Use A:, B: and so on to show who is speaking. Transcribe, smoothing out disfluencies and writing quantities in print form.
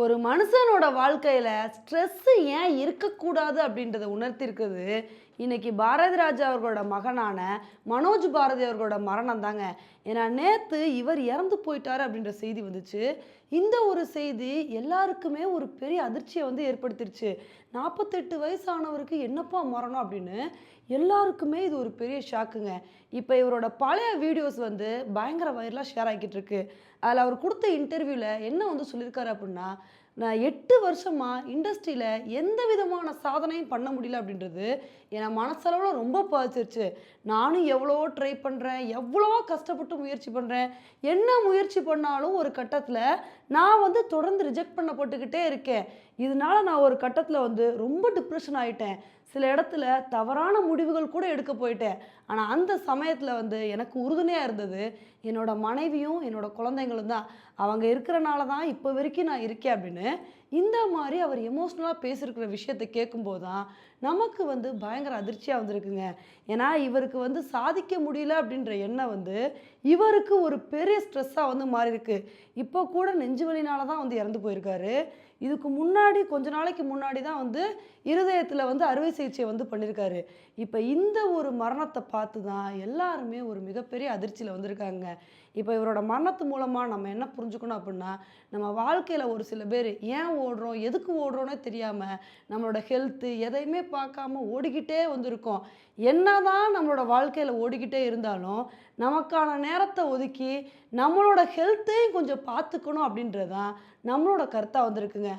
A: ஒரு மனுஷனோட வாழ்க்கையில ஸ்ட்ரெஸ் ஏன் இருக்கக்கூடாது அப்படின்றத உணர்த்திருக்குது இன்னைக்கு பாரதி ராஜா அவர்களோட மகனான மனோஜ் பாரதி அவர்களோட மரணம் தாங்க. ஏன்னா நேத்து இவர் இறந்து போயிட்டாரு அப்படின்ற செய்தி வந்துச்சு. இந்த ஒரு செய்தி எல்லாருக்குமே ஒரு பெரிய அதிர்ச்சியை வந்து ஏற்படுத்திருச்சு. 48 வயசானவருக்கு என்னப்பா மரணம் அப்படின்னு எல்லாருக்குமே இது ஒரு பெரிய ஷாக்குங்க. இப்போ இவரோட பழைய வீடியோஸ் வந்து பயங்கர வைரலாக ஷேர் ஆகிக்கிட்டு இருக்கு. அதில் அவர் கொடுத்த இன்டர்வியூவில் என்ன வந்து சொல்லியிருக்காரு அப்படின்னா, நான் 8 வருஷமா இண்டஸ்ட்ரியில் எந்த விதமான சாதனையும் பண்ண முடியல அப்படின்றது என் மனசளவில் ரொம்ப பாதிச்சிருச்சு. நானும் எவ்வளவோ ட்ரை பண்ணுறேன், எவ்வளவோ கஷ்டப்பட்டு முயற்சி பண்ணுறேன். என்ன முயற்சி பண்ணாலும் ஒரு கட்டத்தில் நான் வந்து தொடர்ந்து ரிஜெக்ட் பண்ணப்பட்டுக்கிட்டே இருக்கேன். இதனால நான் ஒரு கட்டத்தில் வந்து ரொம்ப டிப்ரெஷன் ஆகிட்டேன். சில இடத்துல தவறான முடிவுகள் கூட எடுக்க போயிட்டேன். ஆனால் அந்த சமயத்தில் வந்து எனக்கு உறுதுணையாக இருந்தது என்னோட மனைவியும் என்னோட குழந்தைங்களும் தான். அவங்க இருக்கிறனால தான் இப்போ வரைக்கும் நான் இருக்கேன் அப்படின்னு இந்த மாதிரி அவர் எமோஷ்னலாக பேசியிருக்கிற விஷயத்தை கேட்கும்போது தான் நமக்கு வந்து பயங்கர அதிர்ச்சியாக வந்திருக்குங்க. ஏன்னா இவருக்கு வந்து சாதிக்க முடியல அப்படின்ற எண்ணம் வந்து இவருக்கு ஒரு பெரிய ஸ்ட்ரெஸ்ஸாக வந்து மாறி இருக்கு. இப்போ கூட நெஞ்சு வலினால தான் வந்து இறந்து போயிருக்காரு. இதுக்கு முன்னாடி கொஞ்ச நாளைக்கு முன்னாடி தான் வந்து இருதயத்தில் வந்து அறுவை சிகிச்சை வந்து பண்ணியிருக்காரு. இப்போ இந்த ஒரு மரணத்தை பார்த்து தான் எல்லாருமே ஒரு மிகப்பெரிய அதிர்ச்சியில் வந்திருக்காங்க. இப்போ இவரோட மரணத்து மூலமாக நம்ம என்ன புரிஞ்சுக்கணும் அப்படின்னா, நம்ம வாழ்க்கையில் ஒரு சில பேர் ஏன் ஓடுறோம், எதுக்கு ஓடுறோன்னே தெரியாமல் நம்மளோட ஹெல்த்து எதையுமே பார்க்காம ஓடிக்கிட்டே வந்திருக்கோம். என்னதான் நம்மளோட வாழ்க்கையில் ஓடிக்கிட்டே இருந்தாலும் நமக்கான நேரத்தை ஒதுக்கி நம்மளோட ஹெல்த்தையும் கொஞ்சம் பார்த்துக்கணும் அப்படின்றது தான் நம்மளோட கருத்தாக வந்திருக்குங்க.